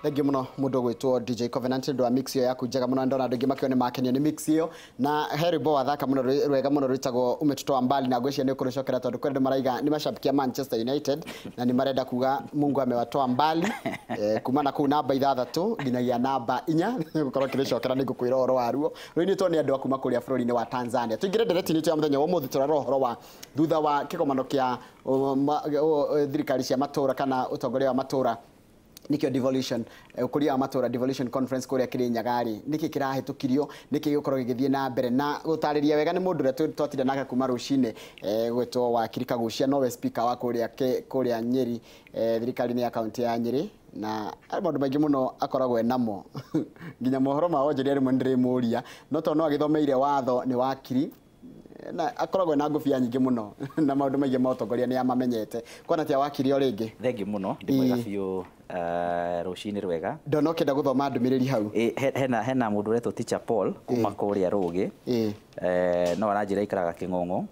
Thank you muno mundu gwitwo DJ Covenant ndo a mix yo yaku njega muno ndona andu ngimakio ni makenio ni mix yo na Heribo athaka muno rwega muno rwitagwo umetutoa mbali na ngwiciria ni ukurucokera tondu kwende maraiga ni mashabiki Manchester United na ni marenda kuga Mungu amewatoa mbali kumana ku namba 6 nginyagia namba 4 gukorwo kiricokera ni ngukwira oro waruo rwini to ni andu akuma kuria bururi-ini wa Tanzania tuingire ndereti-ini tu ya muthenya wa muthi turaro horo wa thutha wa kigomano kia thirikari cia matuura kana utongoria wa matuura nikio devolution ukuria matuura devolution conference kuria Kirinyaga niki kirahitukirio niki gikorwo githie na mbere na gutariria wega ni mundu twatinde nake kuma Ruciini gwetwo wa Kirikagucia nowe speaker wa kuria Nyeri thirikari ni ya county ya Nyeri na maundu maingi muno akoragwo enamo nginya mohoro ma onjeria rimwe ndirimuria no to no agithomeire watho ni wakiri na akoragwo na ngufia nyingi muno na maundu maingi ma utongoria ni amamenyete kwana tia wakiri o ringi thengi muno ndi mwega biu Ruciini rwega ndono kenda guthoma ndumiriri hau hena mundu retwo teacher Paul kuma kuria Rugi no aranjira ikaraga King'ong'o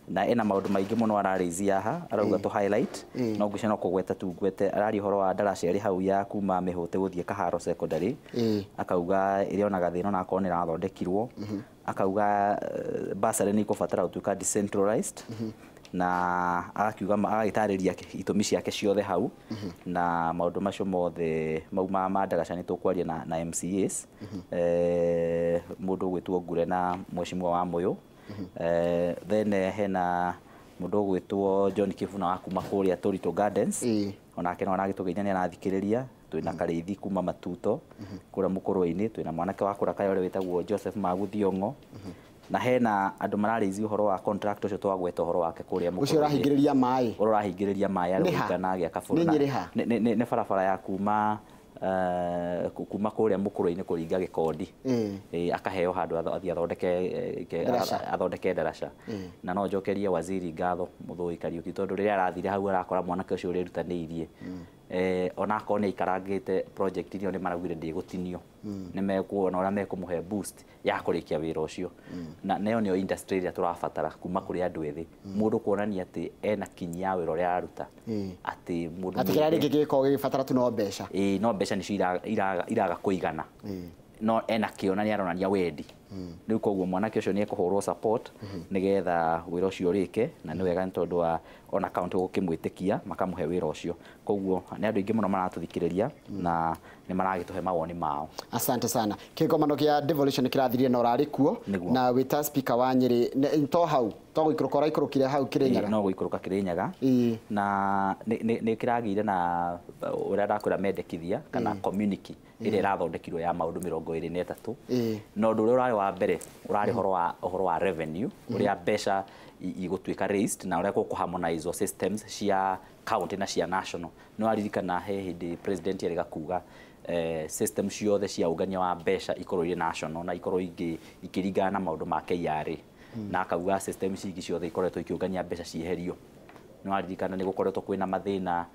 na ena maundu maingi muno ararĩizia haha arauga to highlight no ngucia no kugweta tu ngwete arari horo wa darasa iri hau ya kuma mihute guthie Kaharo secondary akauga iri ona gathino na akona irathondekirwo akauga basari ni kubatara utuika decentralized na akiuga agitariria itumi ciake ciothe hau na maundu macio mothe mauma madaraca ni tukwaria na MCAs mundu gwitwo Ngure na mheshimiwa wa Moyo then hena mundu gwitwo John Kivuna wa kuma kuria Torito Gardens onake no aragitugeithia ni arathikiriria twina Karithi kuma Matuto kura Mukuru-ini twina mwanake wa kura kayo witagwo Joseph Magũthiongo na hena andu mararĩizi uhoro wa contract ucio twagweta uhoro wake kuria Mukuru ucio rahingiriria mai urahingiriria mai arugana agia kabura ni barabara ya kuma kuma kuria Mukuru-ini kuringa Gikondi akaheo handu athondeke daraca na no njokerie waziri ngatho Muthui Kariuki tondu riria arathire hau arakora mwanake ucio urirutanĩirie ona akone ikarangite project ni maragwire ndigutinio ni mekuona ora mekumuhe boost ya kurikia wira ucio na nayo nio industry ria turabatara kuma kuri andu ethi mundu kuonania ati ena kinyi ya wira ria aruta ati mundu ati kira ringi giko gibatara tu no mbeca no mbeca ni iraga kuigana no ena kiona ni aronania wendi riu koguo mwanake ucio ni ekuhurwo support nigetha wira ucio rike na ni wega ntondu wa ona county gukimwitikia makamuhe wira ucio koguo ni andu ingi muno maratuthikiriria na ni maragituhe mawoni mao asante sana kigomano kia devolution kirathirie na urari kuo na wita speaker wa Nyeri to hau to guikruka ikurukire hau Kirinyaga no guikruka Kirinyaga na ni kiragire na uria ndakura mendekithia kana community ire irathondekirwo ya maundu 23 no ndu urari wa mbere urari horo wa revenue uria mbeca igutwika raised na uria kuharmonize systems cia county na cia national no aririkana he hindi president yari gakuga system ciothe cia ungania wa mbeca ikorwo iri national na ikorwo ikiringana na maundu ma KRA na akauga system cingi ciothe ikoretwo ikiungania mbeca cieherio no aririkana ni gukoretwo kwina mathina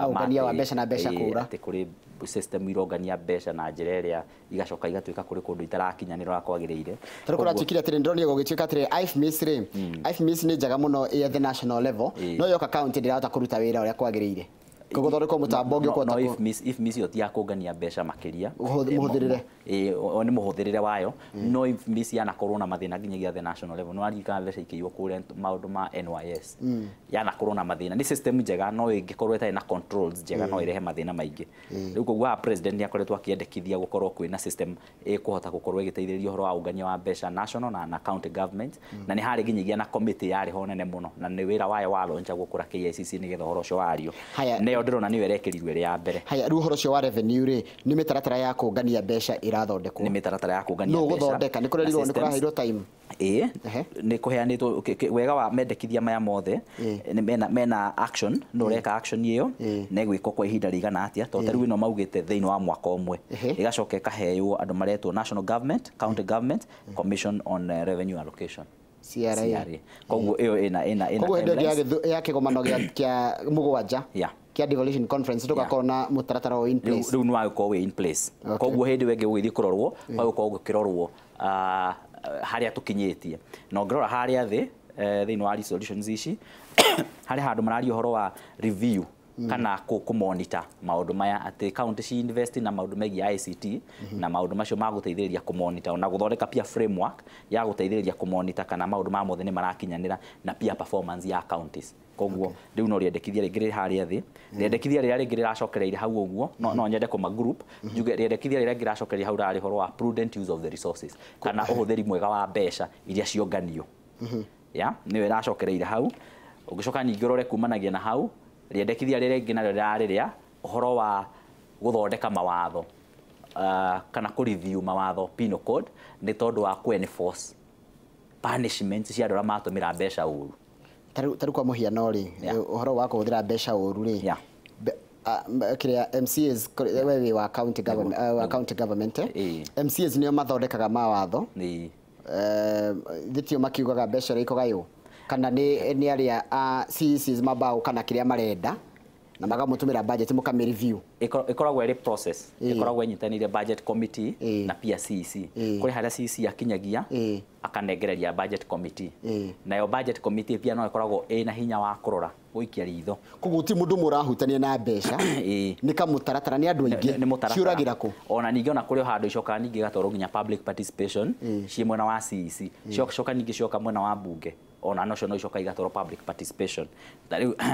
ungania wa mbeca na mbeca kura ati kuri system irongania mbeca na njira iria igacoka igatuika kuri kundu itarakinyanira kwagiriire turikura tukire atiri ndronie gugituika atiri IFMIS ni njaga muno at the national level no yoka county ndirahota kuruta wira uria kwagiriire kuguthoreka mutambo ngi kwa IFMIS yo tia kungania mbeca makiria muhuthirire ni muhuthirire wayo no IFMIS yana corona mathina nginyagia the national level no arika mbeca ikiyo kure maundu ma NYS yana corona mathina ni system njega no ingikorwo ita na controls njega no irehe mathina maingi riu koguo president akoretwo akiendekithia gukorwo kwina system ikuhota gukorwo igiteithĩrĩria uhoro wa ungania wa mbeca national na county government na ni hari nginyagia na committee yari ho nene muno na ni wira wayo wa launch gukura KICC nigetha uhoro ucio wario ne ndirona ni werekerirwe ri ya mbere haya ru horo cio wa revenue ri ni mitaratara ya kungania mbeca irathondekwo ni mitaratara ya kungania mbeca no guthondeka ni kurerirwo ni kuraheirwo time ni kuheanitwo wega wa mendekithia maya mothe mena action no reka action iyo ne gwiko kwa ihinda rigana atia to taru ino maugite theino wa mwaka omwe igacoka kaheywo andu maretwo national government county government commission on revenue allocation CRA koguo iyo ina koguo hindi ya kigomano kia mugwanja kia devolution conference tukakona mutaratara o in place riu no ayo in place koguo hindi wenge gwithie kurorwo kwa uko kirorwo haria tukinyitie no ngirora haria thi thiini wa resolutions ici hari handu marari uhoro wa review kana ku monitor maundu maya ati county ci invest na maundu megi ICT na maundu macio maguteithĩrĩria ku monitor na guthondeka pia framework ya guteithĩrĩria ku monitor kana maundu ma mothe ni marakinyanira na pia performance ya counties koguo riu no riendekithia ringire haria thi riendekithia riria ringire racokereire hau uguo no nyende kuma group njuge riendekithia riria ngiracokereire hau rari horo wa prudent use of the resources kana uhuthiri mwega wa mbeca iria cionganio ya niwe racokereire hau ugicoka ningi urore kumanagia na hau riendekithia riria ringi naryo ririria uhoro wa guthondeka mawatho kana ku review mawatho penal code ni tondu wa ku enforce punishment cia andũ arĩa matũmĩra mbeca ũru taru kwa muhiano ri uhoro wa kuhuthira mbeca ũru ri kiria MCAs wewe wa county government MCAs nio mathondekaga mawatho thitio makiugaga mbeca riko gayo kana ni aria CECs mabao kana kiria marenda na magamutumira budget mukami review ikoragwo iri process ikoragwo inyitanire budget committee na pia CEC kuri haria CEC akinyagia akanengereria budget committee nayo budget committee pia no ikoragwo ina hinya wa kurora guikia ritho koguo ti mundu murahutania na mbeca ni kamutaratara ni andu aingi ciuragira ku ona ningi ona kuri handu icoka ningi gatoro nginya public participation cie mwena wa CEC coka ningi coka mwena wa bunge ona nocio no icoka igatoro public participation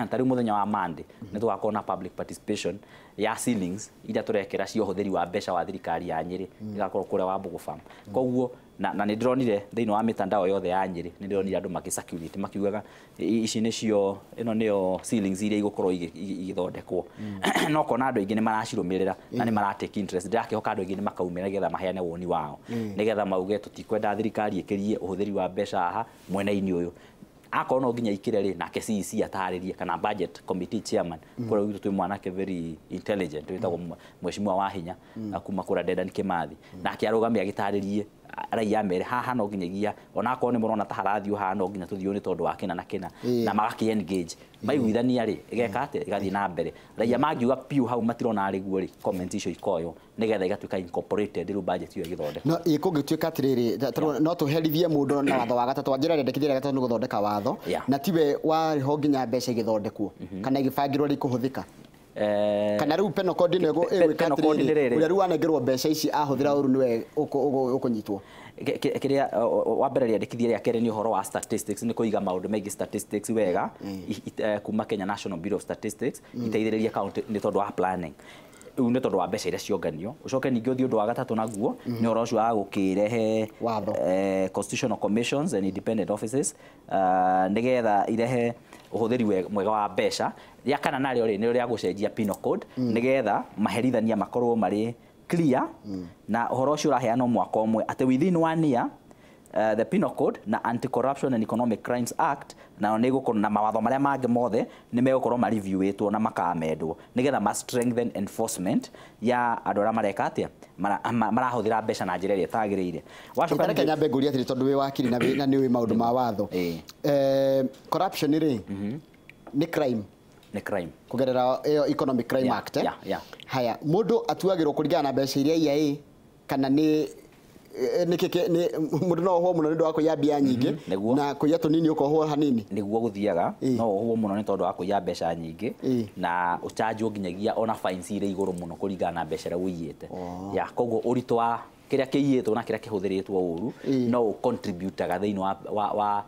tari muthenya wa Monday ni twakona public participation ya ceilings ira turekera cio huthiri wa mbeca wa thirikari ya Nyeri igakorwo kure wa Mbugu farm koguo na ni ndronire thiini wa mitandao yothe ya Nyeri ni ndronire andu makisecurity makiugaga ici nicio ino nio ceilings iria igukorwo igithondekwo no kona andu ingi ni maracirumirira na ni maratake interest ndakihoka andu ingi ni makaumira getha maheane woni wao nigetha mauge tutikwenda thirikari ikirie uhuthiri wa mbeca haha mwena-ini uyu akorwo no nginya ikire ri nake CEC ataririe kana budget committee chairman kuri witu twi mwanake very intelligent witagwo mheshimiwa wa hinya akuma kura Dedan Kimathi nake arugamia agitaririe raia mere haha no nginyagia ona akorwo ni murona ta harathio haha no nginya tuthio ni tondu wa kina na kina na magaki engage maiguithania ri igeka ati igathi na mbere raia magiuga piu hau matirona ari guo ri comment icio ikoyo nigetha igatuika incorporated ri budget iyo igithondeka no ikungituika atiriri no tuherithie mundu na watho wa gatatu wanjira rendekithia gatatu ni guthondeka watho na tiwe wa ho nginya mbeca igithondekwo kana igibangirwo ri kuhuthika kana riu penal code nego ewikatiriri uria riu anengerwo mbeca ici ahuthira uru niwe ukunyitwo kiria wa mbere riendekithia ria kere ni uhoro wa statistics ni kuiga maundu megi statistics wega kuma Kenya National Bureau of Statistics iteithiriria county ni tondu wa planning ni tondu wa mbeca iria cionganio ucoke ningi uthio ndu wa gatatu naguo ni uhoro ucio wa gukirehe constitutional commissions and independent offices nigetha irehe uhuthiri mwega wa mbeca ria kana nario ri ni ria gucenjia penal code nigetha maherithania makorwo mari clear na uhoro ucio uraheana mwaka umwe ati within 1 year the Penal Code na Anti-Corruption and Economic Crimes Act na negukorwo na mawatho maria mangi mothe ni megukorwo ma reviewitwo na makamendwo nigetha ma strengthen enforcement ya andu aria mareka atia marahuthira mbeca na njira iria tagiriire wacoka Kenya mbenguri atiri tondu wi wakiri na ni wi maundu ma watho corruption ri ni crime kugerera Economic Crime Act haya mundu atuagirwo kuringana na mbeca iria ia kana ni mundu no ho muno ni ndo akuya mbia nyingi na kuya tunini ukoho hanini niguo guthiaga no ho muno ni tondu akuya mbeca nyingi na ucharge nginyagia ona fines ire iguru muno kuringana na mbeca ria uyite ya koguo uritu wa kiria kiyitwo na kiria kihuthiritwo uru no contribute ga thiini wa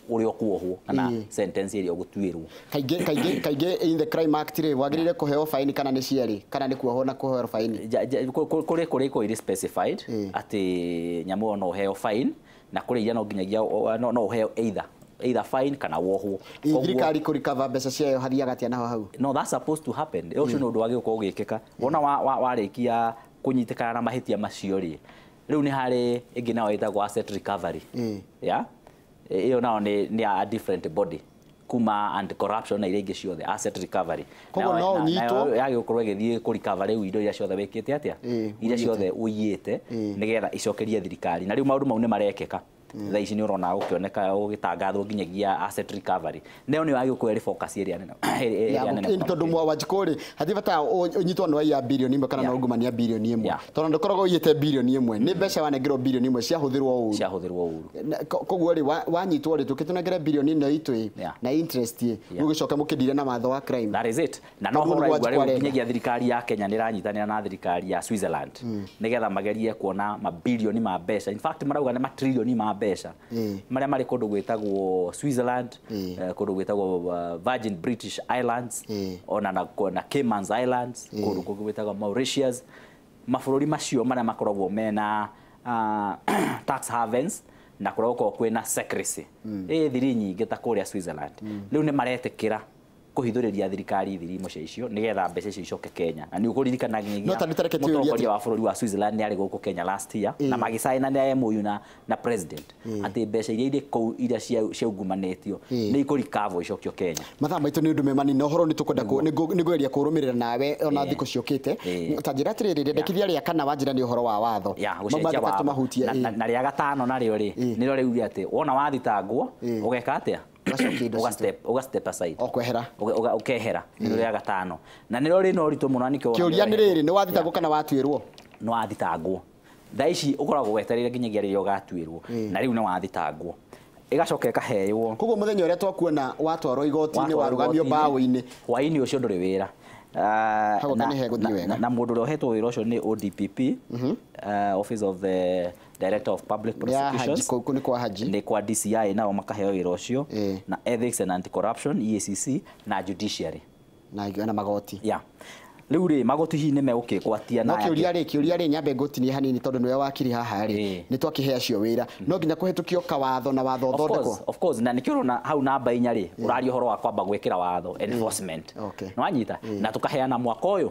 urio kuohwo kana sentence iria gutuirwo kaige in the Crime Act ri wagirire kuheo fine kana ni ciari kana ni kuohwo na kuheo fine kuri ko iri specified ati nyamu no heo fine na kuri iria no nginyagia no heo either fine kana wohwo thirikari ku recover mbeca ciayo hathiaga atia naho hau no that's supposed to happen ucio no ndu wagi uko gikika wona warikia kunyitikana na mahitia macio ri riu ni hari ingi nao itagwo asset recovery ya iyo nao ni a different body kuma anti-corruption na iringi ciothe asset recovery koguo no nyitwo yagi ukorwo igithie ku recover riu indo iria ciothe wikite atia iria ciothe uyite nigetha icokerie thirikari na riu maundu mau ni marekeka thaa ici nĩ ũrona gũkĩoneka gũgĩtangathwo nginyagia asset recovery nĩyo nĩ wagĩũkwo ĩrĩ focus area nene tondũ Wanjikũ hatirĩ bata ũnyitwo nĩ waiya birioni ĩmwe kana no ungumania birioni ĩmwe tondũ ndũkoragwo ũiyĩte birioni ĩmwe nĩ mbeca wanengerwo birioni ĩmwe ciahũthĩrwo ũũru koguo rĩ wanyitwo rĩ tũkĩtũnengere birioni ĩno itũ na interest rĩu gĩcoke mũkĩndire na watho wa crime. That is it. Na no hora igwa rĩu nginyagia thirikari ya Kenya nĩ ĩranyitanĩra na thirikari ya Switzerland nĩgetha magerie kuona mabilioni ma mbeca, in fact marauga nĩ matrilioni ma mbeca marĩa marĩ kũndũ gwĩtagwo Switzerland, kũndũ gwĩtagwo Virgin British Islands, ona na Cayman Islands, kũndũ kũngĩ gwĩtagwo Mauritius. Mabũrũri macio marĩa makoragwo mena tax havens na kuroko kwĩna secrecy thiri nyingĩ ta kũrĩa Switzerland. Rĩu nĩ maretĩkĩra kuhithũrĩria thirikari thiri imwe icio nigetha mbeca icio icoke Kenya. Na nĩ ũkũririkana nginyagia mũtongoria wa bũrũri wa Switzerland nĩ arĩ gũkũ Kenya last year na magĩcaina na MOU na president atĩ mbeca iria irĩ kũu iria ciaungumanĩtio nĩ ikũrikavwo icokio Kenya. Mathaa maitũ nĩ ũndũ memani na ũhoro nĩ tũkwenda nĩ ngũgeria kũrũmĩrĩra nawe ona thikũ ciũkĩte ta njĩra atĩrĩrĩ rĩendekithia rĩa kana wanjĩra nĩ ũhoro wa watho na rĩa gatano narĩo rĩ nĩrĩo rĩuge atĩ wona wathitangwo ũgeka atĩa uga step aside ukehera nĩrĩo rĩa gatano na nĩrĩo rĩ no ritũ mũno nikĩo kĩũria nĩ rĩrĩ nĩ wathitangwo kana watuĩrwo nĩ wathitangwo thaa ici ũkoragwo wetereire nginyagia rĩrĩa ũgatuĩrwo na rĩu nĩ wathitangwo ĩgacoka ĩkaheywo. Koguo mũthenya ũrĩa twakuona watwarwo igoti-inĩ warũgamio mbaũ-inĩ hwaĩ-inĩ ũcio ndũrĩ wĩra na mũndũ ũrĩa ũhetwo wĩra ũcio nĩ ODPP, Office of the Director of Public Prosecutions, nĩ kwa DCI nao makaheo wĩra ũcio na Ethics and Anti-Corruption EACC na Judiciary na magoti. Rĩu rĩ magoti hihi nĩ megũkĩgwatia na kĩũria rĩ nyambe ngũtinie hanini tondũ nĩwe wakiri haha rĩ nĩ twakĩhe acio wĩra no nginya kũhetũkio kawatho na watho thondekwo. Of course na nĩkĩo ũrona hau namba 4 rĩ ũraria ũhoro wa kwamba gwĩkĩra watho enforcement no wanyita na tukaheana mwaka ũyũ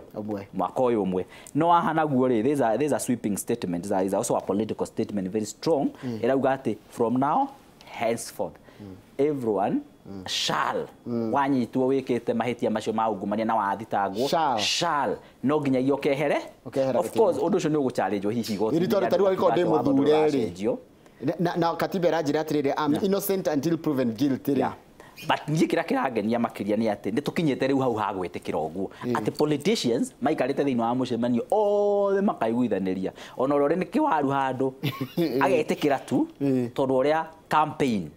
ũmwe no haha naguo rĩ there's a sweeping statement, there is also a political statement very strong ĩrauga atĩ from now henceforth everyone shall wanyitwo wĩkĩte mahĩtia macio ma ungumania na wathitangwo shall no nginya yokehere. Of course ũndũ ũcio nĩ ũgũchallengewo hihi igoti ni tondũ tarua gĩko ndĩ mũthure rĩ na katiba ranjĩra atĩrĩrĩ I'm innocent until proven guilty rĩ but niĩ kĩrĩa kĩrangenia makĩria nĩ atĩ nĩ tũkinyĩte rĩu hau ha gwĩtĩkĩra ũguo atĩ politicians maikarĩte thĩinĩ wa mũcemanio othe makaiguithanĩria ona ũrĩa nĩ kĩwaru handũ agetĩkĩra tu tondũ ũrĩa campaign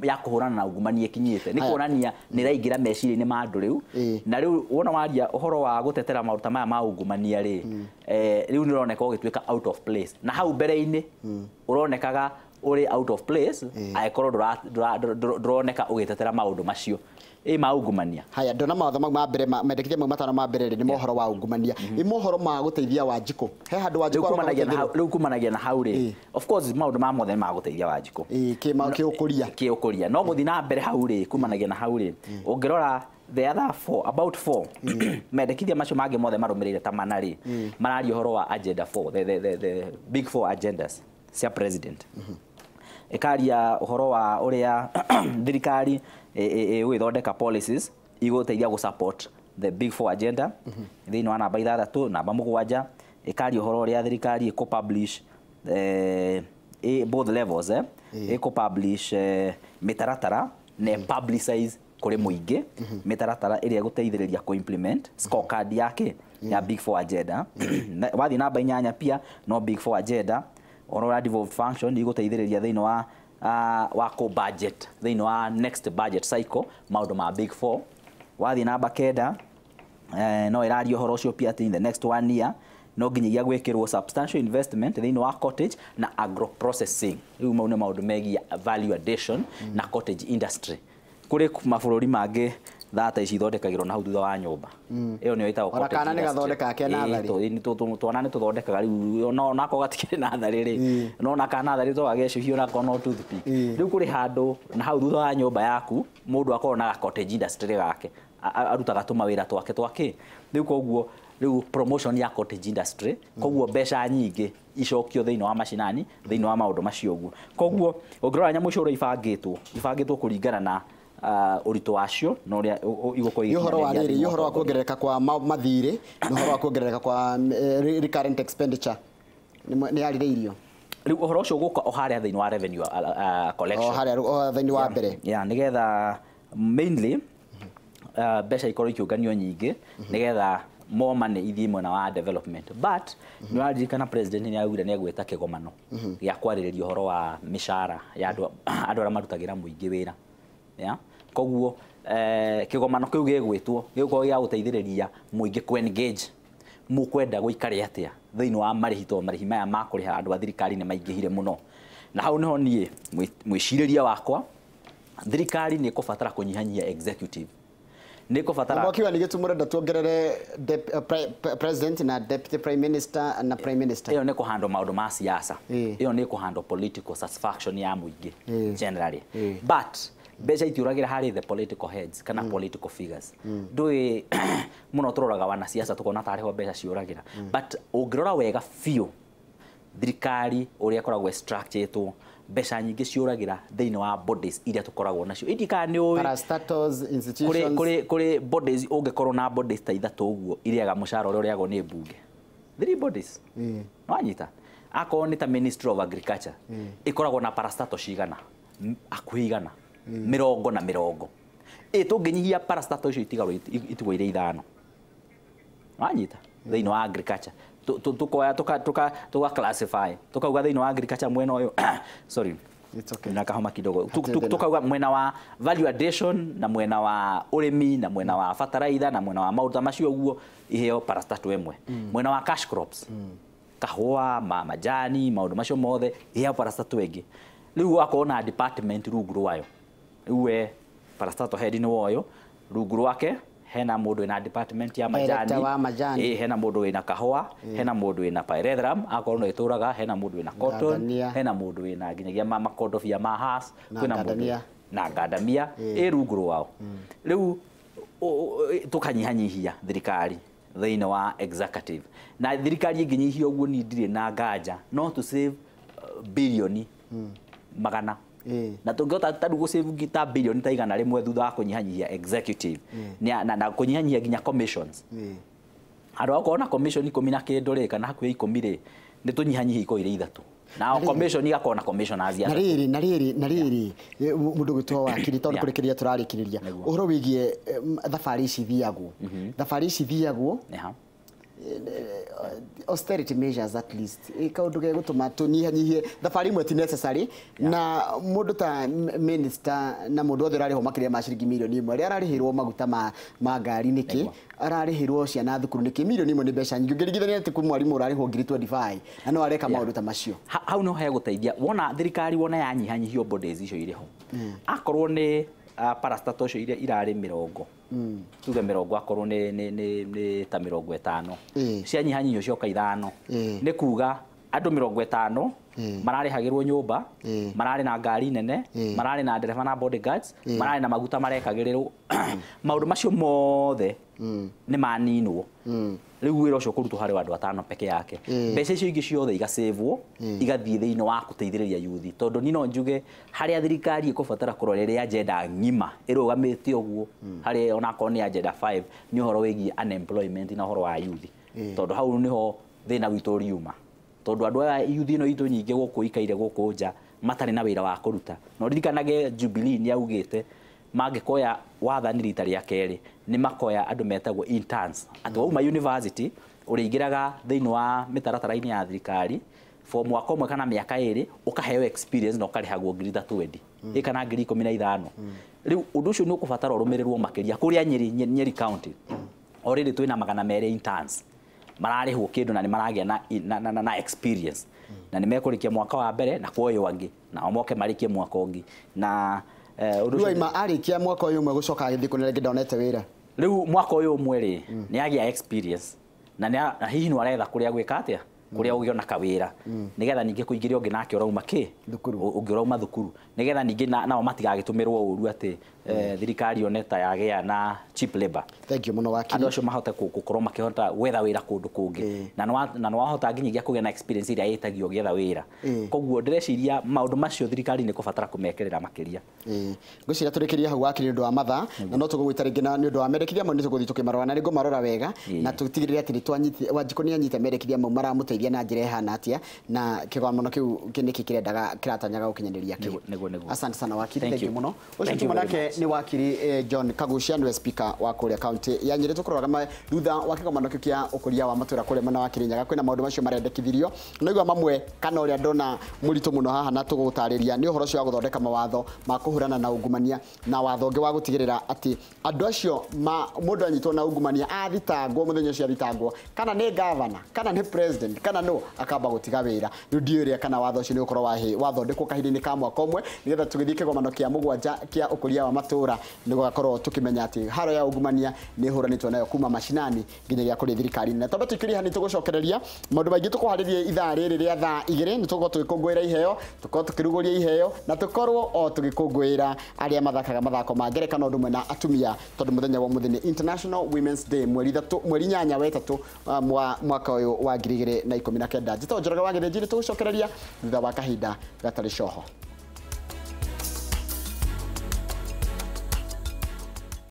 ya kuhurana na ungumania kinyite ni kuonania ni raingira meciria-inĩ ma andũ rĩu na rĩu wona waria ũhoro wa gũtetera maũndũ maya ma ungumania rĩ rĩu nĩ ũroneka ũgĩtuĩka out of place na hau mbere-inĩ ũronekaga ũrĩ out of place agĩkorwo ndũroneka ũgĩtetera maũndũ macio ma ungumania. Haya ndona mawatho mau ma mbere mendekithia mau matano ma mbere nĩ mohoro wa ungumania nĩ mohoro ma gũteithia Wanjikũ he handũ Wanjikũ rĩu kumanagia na hau rĩ of course maũndũ ma mothe ma gũteithia Wanjikũ kĩũkũria no gũthiĩ na mbere hau rĩ kumanagia na hau rĩ ũngĩrora the other about four mendekithia macio mangĩ mothe marũmĩrĩire ta mana rĩ mararia ũhoro wa agenda 4 the big 4 agendas cia president ikaria ũhoro wa ũrĩa thirikari gwĩthondeka policies igũteithia gũsupport the big 4 agenda thĩinĩ wa namba 6 namba 7 ikaria ũhoro ũrĩa thirikari ĩkũpublish both levels ĩkũpublish mĩtaratara na publicize kũrĩ mũingĩ mĩtaratara ĩrĩa ĩgũteithĩrĩria kũ-implement scorecard yake ya big 4 agenda wathiĩ namba 8 pia no big 4 agenda or devolved function igũteithĩrĩria thĩinĩ wa budget thĩinĩ wa next budget cycle maũndũ ma big 4 wathiĩ namba 9 no ĩraria ũhoro ũcio pia in the next 1 year no nginyagia gwĩkĩrwo substantial investment thĩinĩ wa cottage na agro processing rĩu mau nĩ maũndũ megiĩ value addition na cottage industry kũrĩ mabũrũri mangĩ thata ici thondekagĩrwo na hau thutha wa nyũmba ĩyo nĩyo ĩtagwo cottage kana nĩ gathondeka ke natharĩ twana nĩ tũthondekaga rĩu no nako gatikĩrĩ natharĩ rĩ no naka natharĩ to agecũhio nako no toothpick rĩu kũrĩ handũ na hau thutha wa nyũmba yaku mũndũ akorwo na cottage industry gake arutaga tũmawĩra twake rĩu koguo rĩu promotion ya cottage industry koguo mbeca nyingĩ icokio thĩinĩ wa macinani thĩinĩ wa maũndũ macio ũguo koguo ũngĩrora nyamũ icio ibangĩtwo kũringana na ũritũ wacio na ũrĩa igũkorwo ũhoro wa kuongerereka kwa mathirĩ na ũhoro wa kuongerereka kwa recurrent expenditure nĩ yarĩrĩirio riu uhoro ucio guka o haria thiini wa revenue collection haria thiini wa mbere nigetha mainly mbeca ikorwo ikiunganio nyingi nigetha more money ithii mwena wa development but ni waririkana president ni augire ni agweta kigomano ya kwaririria uhoro wa mishara ya andu aria marutagira muingi wira koguo kigomano kiu gigwitwo gigukorwo gia guteithiriria muingi ku engage mukwenda guikare atia thiini wa marihi maya ma kuriha andu a thirikari ni maingihire muno na hau niho nie mwiciriria wakwa thirikari ni kubatara kunyihanyia executive ni kubatara wakiwa nigitumurenda tuongerere president na deputy prime minister na prime minister iyo ni kuhandle maundu ma siasa iyo ni kuhandle political satisfaction ya muingi generally but beja itiuragira hari the political heads kana political figures ndui muno turoraga wana siasa tukona tariho beja ciuragira but ungirora wega fio thirikari uria koragwo structuretwo beca nyingi ciuragira thiini wa bodies iria tukoragwo nacio idika ni parastatals institutions kuri bodies ungikorwo na bodies ta ithatu uguo iriaga mushara uria uriagwo ni bunge 3 bodies wanyita ako ni ta ministry of agriculture ikoragwo na parastatal cigana akuigana mirongo na mirongo tunginyihia parastatal icio itigarwo itigwo ire ithano wanyita thiini wa agriculture tukoya tuka classify tukauga thiini wa agriculture mwena uyu sorry it's okay na kahoma kidogo tukauga mwena wa value addition na mwena wa urimi na mwena wa fertilizer na mwena wa maundu macio uguo iheo parastatal emwe mwena wa cash crops kahua majani maundu macio mothe iheo parastatal engi riu akona department rungu rwayo uwe parastatal head ni woyo rungu rwake hena mundu ina department ya majani hena mundu ina kahua hena mundu ina pyrethrum akorwo no ituraga hena mundu ina cotton hena mundu ina ginyagia makondofia ma has kwina mundu na ngandamia rungu rwao riu tukanyihanyihia thirikari thiini wa executive na thirikari inginyihia uguo ni ndire na nganja no to save billion magana na tungota tadu go save gita billion ta igana rimwe thutha wa kunyihanyihia executive na kunyihanyihia ginya commissions andu akona commission 10 na kindu ri kana hakuhi 10 ri ni tunyihanyihia iko ire ithatu na commission igakona commission azia na riri mundu gwitwo wakiri tondu kurikiria turarikiriria uhoro wigie thabari ici thiagwo austerity measures at least kaundu ge gutuma tunyihanyihie thabari imwe ti necessary na mundu ta minister na mundu othe rariho makiria ma ciringi milioni imwe ria ararihirwo maguta ma ngari niki ararihirwo ciana thukuru niki milioni imwe ni mbeca nyingi ngirigithania ati ku mwarimu urarihwo ngiri 25 na no areka maundu ta macio hau no haya guteithia wona thirikari wona yanyihanyihio bodies icio iriho akorwo ni parastatal icio iria irari mirongo tuge mirongo akorwo ni ta mirongo 5 cianyihanyihio cioka ithano ni kuga andu 50 mararihagirwo nyumba marari na ngari nene marari na ndereba na bodyguards marari na maguta marekagirirwo maundu macio mothe ni maninwo riu wira ucio kurutwo hari andu 5 peke yake mbeca icio ingi ciothe igasaveo igathie thiini wa kuteithiriria youth tondu ni no njuge hari thirikari ikubatara kuroreria agenda ngima irugamite uguo hari ona ko ni agenda 5 ni horo wigi unemployment na horo wa youth tondu hau niho thina witu riuma tondu andu aya youth ino itu nyingi guku ikaire guku nja matari na wira wa kuruta no ririkanage Jubilee ni augite mangikoya wathani rita ria keri ni makoya andu metagwo interns atu uma university uringiraga thiini wa mitaratara-ini ya thirikari for mwaka umwe kana miaka 2 ukaheo experience na ukarihagwo ngiri 20 kana ngiri 15 riu undu ucio ni ukubatara urumirirwo makiria kuria Nyeri county already twina magana mere interns mararihwo kindu na ni maragia na experience na ni mekurikia mwaka wa mbere na kuoyo wangi na omoke marikie mwaka ungi na riu ma arikia mwaka uyu umwe gucoka agithi kunere ngidonete wira riu mwaka uyu umwe ri ni agia experience na hihi no aretha kuria gwika atia kuria ugiona kawira nigetha ningi kuingiria ungi nake urauma ki ungi urauma thukuru nigetha ningi nao matigagitumirwo uru ati thirikari oneta yagea na cheap labor. Thank you muno wakiri. Andu acio mahote gukorwo makihota gwetha wira kundu kungi na no wahota nginyagia kugia na experience iria yetagio gietha wira. Koguo ndireciria maundu macio thirikari ni kubatara kumekerera makiria. Ngwiciria turikiria hau wakiri ndu wa matha na no tugugwita ringi na ndu wa mendekithia mo ni tuguthi tukimarora na ringo marora wega na tutigirire ati ni twanyiti Wanjiku ni anyite mendekithia mo maramuteithia na njira hana atia na kigomano kiu kiniki kirendaga kiratanyaga gukinyaniria kiu. Asante sana wakiri. Thank you muno. Ucio tumanake ni wakiri John Kagucia ni speaker wa kuria county ya Nyeri. Tukuroraga thutha wa kigomano kiu kia ukuria wa matuura kuria mwena wa Kirinyaga kwina maundu macio marendekithirio no igwa mamwe kana uria ndona murito muno haha na tugutariria ni uhoro cio wa guthondeka mawatho ma kuhurana na ungumania na watho ungi wa gutigirira ati andu acio mundu anyitwo na ungumania athitangwo muthenya ucio athitangwo kana ni governor kana ni president kana no akamba gutiga wira ndiuria kana watho ucio ni ukorwo wathondekwo kahinda-ini ka mwaka umwe nigetha tugithie kigomano kia mugwanja kia ukuria wa matuura ni gugakorwo tukimenya ati haro ya ungumania ni huranitwo nayo kuma mashinani nginyagia kuri thirikari na tobe tukiriha ni tugucokereria maundu maingi tukuhariria ithaa riri ria thaa 2 ni tukorwo tugikungwira iheo tukorwo tukiruguria iheo na tukorwo o tugikungwira aria mathakaga mathako ma ngerekano ndumwe na atumia tondu muthenya wa muthini International Women's Day mweri 8 wa 3 mwaka uyu wa 2019 njito njoroge wa githĩnji ni tugucokereria thutha wa kahinda gatari coho.